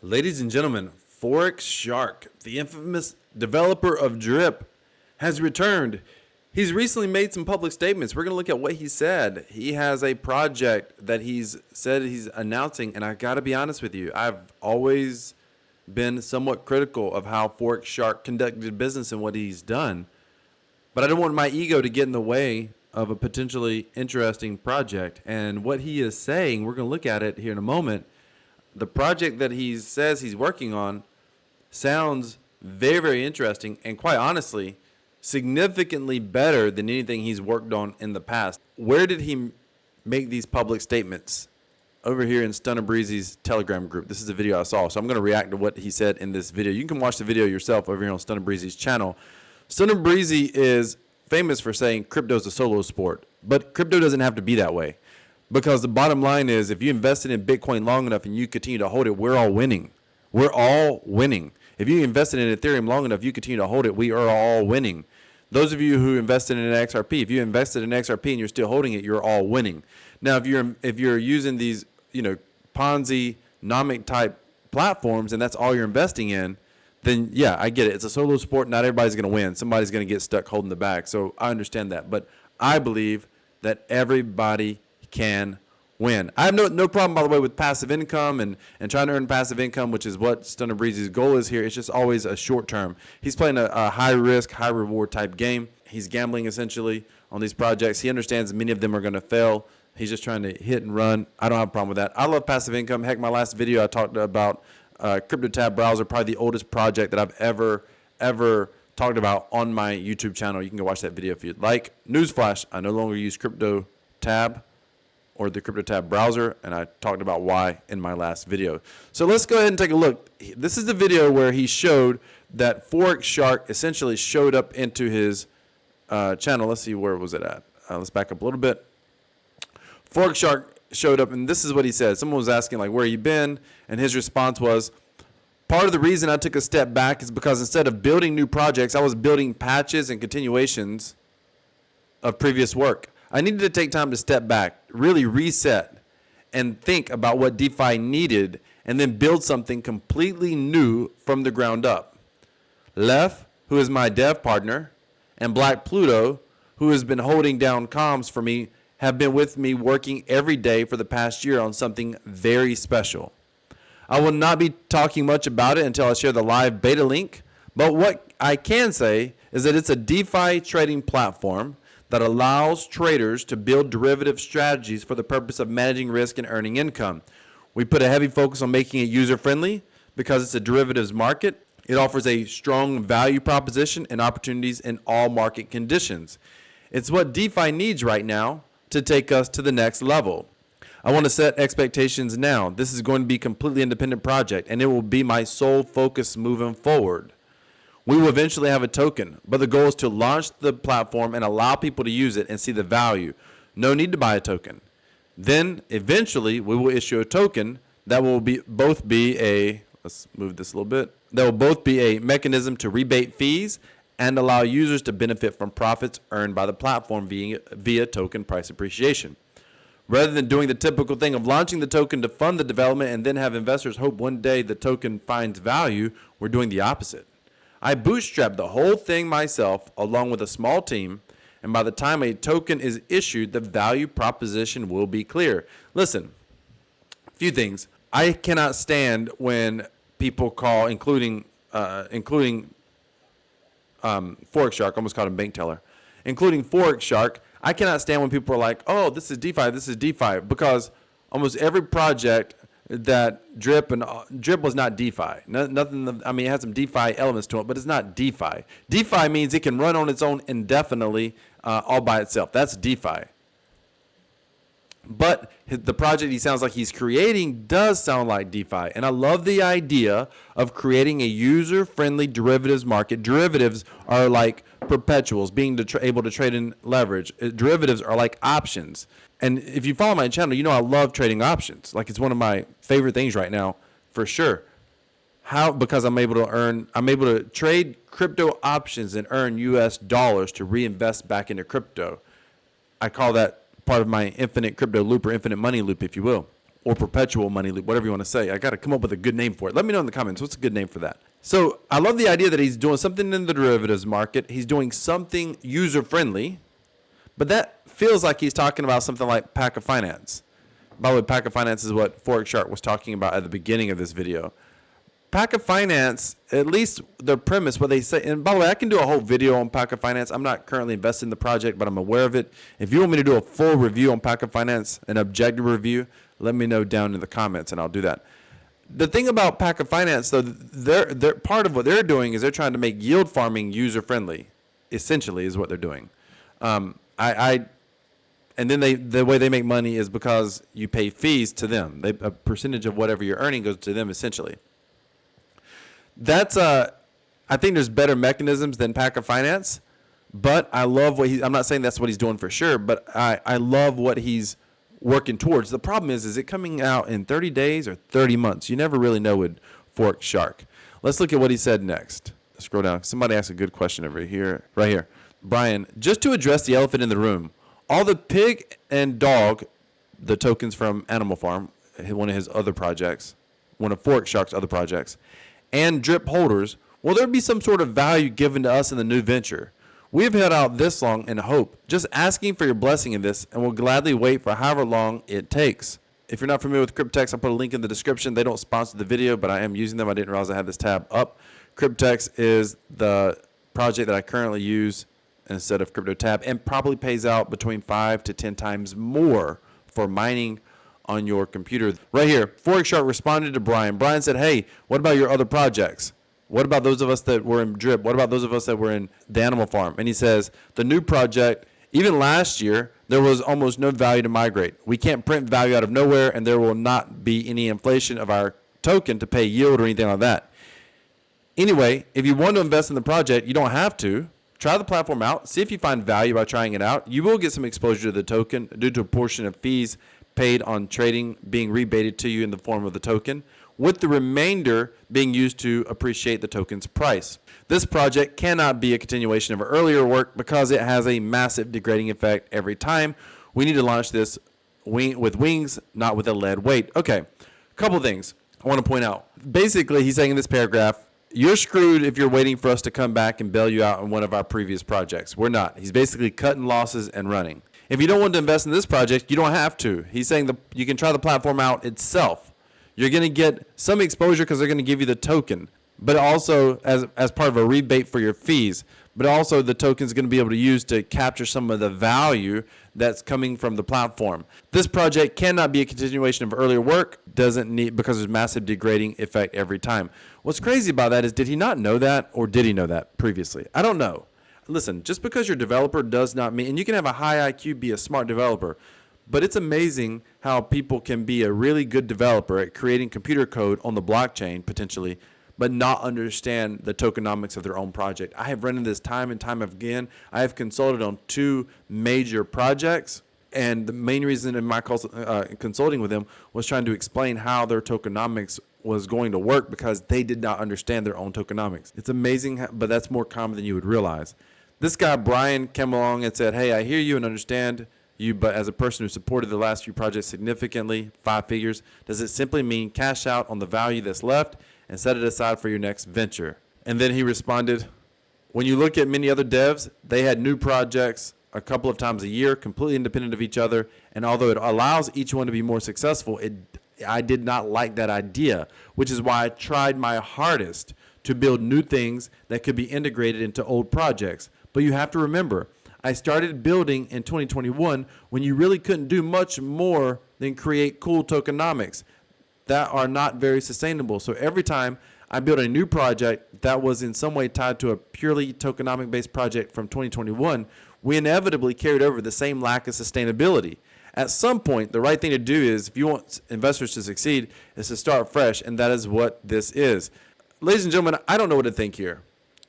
Ladies and gentlemen, Forex Shark, the infamous developer of Drip, has returned. He's recently made some public statements. We're going to look at what he said. He has a project that he's said he's announcing, and I got to be honest with you. I've always been somewhat critical of how Forex Shark conducted business and what he's done, but I don't want my ego to get in the way of a potentially interesting project. And what he is saying, we're going to look at it here in a moment. The project that he says he's working on sounds very, very interesting, and quite honestly, significantly better than anything he's worked on in the past. Where did he make these public statements? Over here in Stunner Breezy's Telegram group. This is the video I saw, so I'm going to react to what he said in this video. You can watch the video yourself over here on Stunner Breezy's channel. Stunner Breezy is famous for saying crypto is a solo sport, but crypto doesn't have to be that way. Because the bottom line is, if you invested in Bitcoin long enough and you continue to hold it, we're all winning. We're all winning. If you invested in Ethereum long enough, you continue to hold it, we are all winning. Those of you who invested in an XRP, if you invested in XRP and you're still holding it, you're all winning. Now, if you're using these, Ponzi, nomic type platforms, and that's all you're investing in, then yeah, I get it. It's a solo sport. Not everybody's going to win. Somebody's going to get stuck holding the bag. So I understand that. But I believe that everybody can win. I have no problem, by the way, with passive income and trying to earn passive income, which is what Stunner Breezy's goal is here. It's just always a short term. He's playing a high risk, high reward type game. He's gambling essentially on these projects. He understands many of them are going to fail. He's just trying to hit and run. I don't have a problem with that. I love passive income. Heck, my last video I talked about Cryptotab browser, probably the oldest project that I've ever talked about on my YouTube channel. You can go watch that video if you'd like. Newsflash, I no longer use Cryptotab or the Cryptotab browser, and I talked about why in my last video. So let's go ahead and take a look. This is the video where he showed that Forex Shark essentially showed up into his channel. Let's see, where was it at? Let's back up a little bit. Forex Shark showed up, and this is what he said. Someone was asking, like, where you been? And his response was, part of the reason I took a step back is because instead of building new projects, I was building patches and continuations of previous work. I needed to take time to step back, really reset, and think about what DeFi needed, and then build something completely new from the ground up. Lef, who is my dev partner, and Black Pluto, who has been holding down comms for me, have been with me working every day for the past year on something very special. I will not be talking much about it until I share the live beta link, but what I can say is that it's a DeFi trading platform that allows traders to build derivative strategies for the purpose of managing risk and earning income. We put a heavy focus on making it user-friendly because it's a derivatives market. It offers a strong value proposition and opportunities in all market conditions. It's what DeFi needs right now to take us to the next level. I want to set expectations now. This is going to be a completely independent project, and it will be my sole focus moving forward. We will eventually have a token, but the goal is to launch the platform and allow people to use it and see the value. No need to buy a token. Then eventually we will issue a token that will both be a mechanism to rebate fees and allow users to benefit from profits earned by the platform via token price appreciation. Rather than doing the typical thing of launching the token to fund the development and then have investors hope one day the token finds value, we're doing the opposite. I bootstrapped the whole thing myself along with a small team, and by the time a token is issued, the value proposition will be clear. Listen, a few things. I cannot stand when people call, including Forex Shark, almost called him bank teller, including Forex Shark. I cannot stand when people are like, oh, this is DeFi, because almost every project that Drip was not DeFi. Nothing. I mean, it has some DeFi elements to it, but it's not DeFi. DeFi means it can run on its own indefinitely, all by itself. That's DeFi. But the project he sounds like he's creating does sound like DeFi. And I love the idea of creating a user-friendly derivatives market. Derivatives are like perpetuals, being able to trade in leverage. Derivatives are like options. And if you follow my channel, you know I love trading options. Like, it's one of my favorite things right now, for sure. How? Because I'm able to trade crypto options and earn US dollars to reinvest back into crypto. I call that part of my infinite crypto loop, or infinite money loop, if you will. or perpetual money loop, whatever you want to say. I got to come up with a good name for it. Let me know in the comments. What's a good name for that? So I love the idea that he's doing something in the derivatives market. He's doing something user-friendly, but that feels like he's talking about something like Pack of Finance. By the way, Pack of Finance is what Forex Shark was talking about at the beginning of this video. Pack of Finance, at least the premise, what they say, and by the way, I can do a whole video on Pack of Finance. I'm not currently invested in the project, but I'm aware of it. If you want me to do a full review on Pack of Finance, an objective review, let me know down in the comments, and I'll do that. The thing about Pack of Finance, though, they're part of what they're doing is they're trying to make yield farming user-friendly, essentially, is what they're doing. And then the way they make money is because you pay fees to them. A percentage of whatever you're earning goes to them, essentially. That's I think there's better mechanisms than Pack of Finance, but I love what I'm not saying that's what he's doing for sure, but I love what he's working towards. The problem is it coming out in 30 days or 30 months? You never really know with Forex Shark. Let's look at what he said next. Scroll down. Somebody asked a good question over here, right here. Brian, just to address the elephant in the room, all the pig and dog, the tokens from Animal Farm, one of his other projects, one of Forex Shark's other projects, and drip holders, will there be some sort of value given to us in the new venture? We have held out this long in hope, just asking for your blessing in this, and will gladly wait for however long it takes. If you're not familiar with Kryptex, I'll put a link in the description. They don't sponsor the video, but I am using them. I didn't realize I had this tab up. Kryptex is the project that I currently use instead of Cryptotab, and probably pays out between 5 to 10 times more for mining on your computer. Right here, Forex Shark responded to Brian. Brian said, hey, what about your other projects? What about those of us that were in Drip? What about those of us that were in the Animal Farm? And he says, the new project, even last year, there was almost no value to migrate. We can't print value out of nowhere, and there will not be any inflation of our token to pay yield or anything like that. Anyway, if you want to invest in the project, you don't have to. Try the platform out. See if you find value by trying it out. You will get some exposure to the token due to a portion of fees paid on trading being rebated to you in the form of the token, with the remainder being used to appreciate the token's price. This project cannot be a continuation of our earlier work because it has a massive degrading effect every time. We need to launch this with wings, not with a lead weight. Okay, a couple things I want to point out. Basically, he's saying in this paragraph, you're screwed if you're waiting for us to come back and bail you out on one of our previous projects. We're not. He's basically cutting losses and running. If you don't want to invest in this project, you don't have to. He's saying you can try the platform out itself. You're going to get some exposure because they're going to give you the token, but also as part of a rebate for your fees. But also the token is going to be able to use to capture some of the value that's coming from the platform. This project cannot be a continuation of earlier work, doesn't need, because there's massive degrading effect every time. What's crazy about that is, did he not know that, or did he know that previously? I don't know. Listen, just because you're a developer does not mean, and you can have a high IQ, be a smart developer, but it's amazing how people can be a really good developer at creating computer code on the blockchain, potentially, but not understand the tokenomics of their own project. I have run into this time and time again. I have consulted on 2 major projects, and the main reason in my consulting with them was trying to explain how their tokenomics was going to work because they did not understand their own tokenomics. It's amazing, but that's more common than you would realize. This guy, Brian, came along and said, hey, I hear you and understand you, but as a person who supported the last few projects significantly, 5 figures, does it simply mean cash out on the value that's left and set it aside for your next venture? And then he responded, when you look at many other devs, they had new projects a couple of times a year, completely independent of each other. And although it allows each one to be more successful, I did not like that idea, which is why I tried my hardest to build new things that could be integrated into old projects. But you have to remember, I started building in 2021 when you really couldn't do much more than create cool tokenomics that are not very sustainable. So every time I built a new project that was in some way tied to a purely tokenomic based project from 2021, we inevitably carried over the same lack of sustainability. At some point, the right thing to do is, if you want investors to succeed, is to start fresh, and that is what this is. Ladies and gentlemen, I don't know what to think here.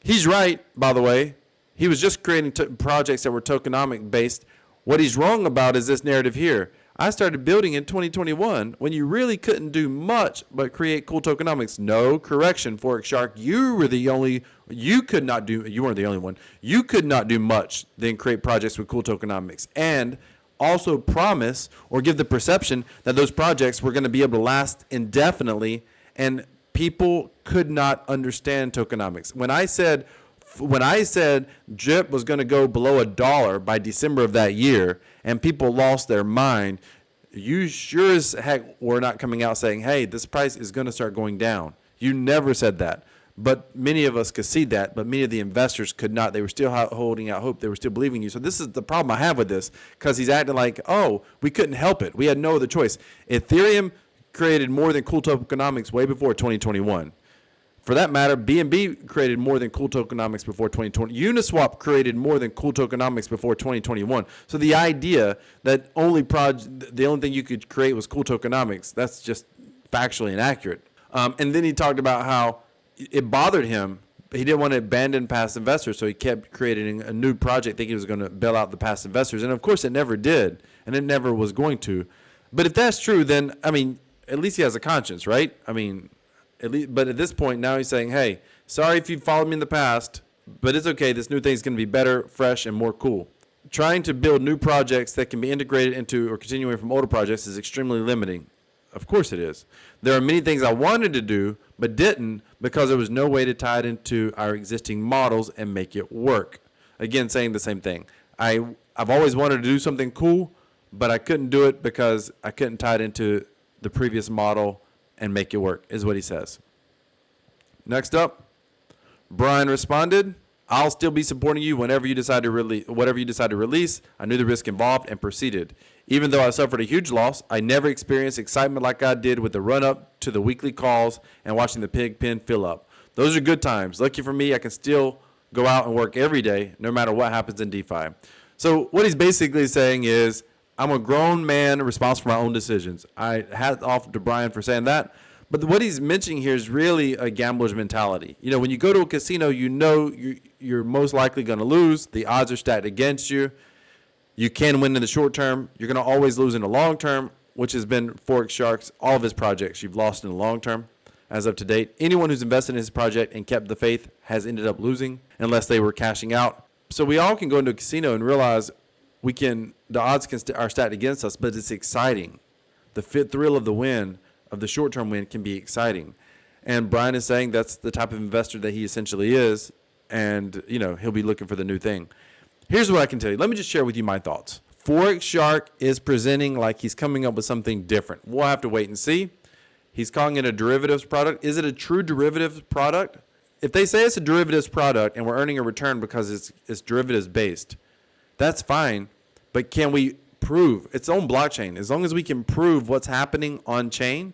He's right, by the way. He was just creating projects that were tokenomic based. What he's wrong about is this narrative here. I started building in 2021 when you really couldn't do much but create cool tokenomics. No, correction, Forex Shark. You weren't the only one. You could not do much than create projects with cool tokenomics. And also promise or give the perception that those projects were going to be able to last indefinitely, and people could not understand tokenomics. When I said DRIP was going to go below $1 by December of that year and people lost their mind, you sure as heck were not coming out saying, hey, this price is going to start going down. You never said that. But many of us could see that, but many of the investors could not. They were still holding out hope. They were still believing you. So this is the problem I have with this, because he's acting like, oh, we couldn't help it. We had no other choice. Ethereum created more than cool tokenomics way before 2021. For that matter, BNB created more than cool tokenomics before 2020. Uniswap created more than cool tokenomics before 2021. So the idea that the only thing you could create was cool tokenomics, that's just factually inaccurate. And then he talked about how it bothered him. He didn't want to abandon past investors, so he kept creating a new project thinking he was going to bail out the past investors. And, of course, it never did, and it never was going to. But if that's true, then, I mean, at least he has a conscience, right? I mean, but at this point, now he's saying, hey, sorry if you followed me in the past, but it's okay. This new thing is going to be better, fresh, and more cool. Trying to build new projects that can be integrated into or continuing from older projects is extremely limiting. Of course it is. There are many things I wanted to do but didn't, because there was no way to tie it into our existing models and make it work. Again, saying the same thing. I've always wanted to do something cool, but I couldn't do it because I couldn't tie it into the previous model and make it work, is what he says. Next up, Brian responded, I'll still be supporting you whatever you decide to release. I knew the risk involved and proceeded. Even though I suffered a huge loss, I never experienced excitement like I did with the run-up to the weekly calls and watching the pig pen fill up. Those are good times. Lucky for me, I can still go out and work every day, no matter what happens in DeFi. So what he's basically saying is, I'm a grown man responsible for my own decisions. I hat off to Brian for saying that. But what he's mentioning here is really a gambler's mentality. You know, when you go to a casino, you know you're most likely going to lose. The odds are stacked against you. You can win in the short term. You're going to always lose in the long term, which has been Forex Shark's, all of his projects. You've lost in the long term as of to date. Anyone who's invested in his project and kept the faith has ended up losing unless they were cashing out. So we all can go into a casino and realize the odds are stacked against us, but it's exciting. The thrill of the win, of the short-term win, can be exciting. And Brian is saying that's the type of investor that he essentially is, and he'll be looking for the new thing. Here's what I can tell you. Let me just share with you my thoughts. Forex Shark is presenting like he's coming up with something different. We'll have to wait and see. He's calling it a derivatives product. Is it a true derivatives product? If they say it's a derivatives product and we're earning a return because it's derivatives based, that's fine. But can we prove its own blockchain? As long as we can prove what's happening on chain,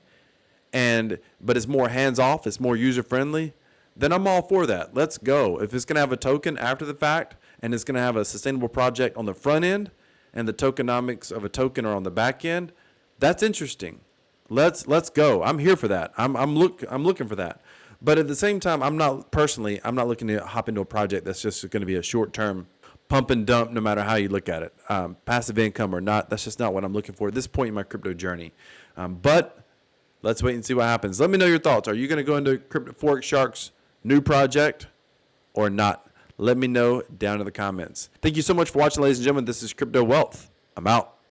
but it's more hands off, it's more user friendly, then I'm all for that. Let's go. If it's going to have a token after the fact and it's going to have a sustainable project on the front end and the tokenomics of a token are on the back end, that's interesting. Let's go. I'm here for that. I'm looking for that. But at the same time, I'm not looking to hop into a project that's just going to be a short-term pump and dump, no matter how you look at it. Passive income or not, that's just not what I'm looking for at this point in my crypto journey. But let's wait and see what happens. Let me know your thoughts. Are you going to go into Forex Shark's new project or not? Let me know down in the comments. Thank you so much for watching, ladies and gentlemen. This is Crypto Wealth. I'm out.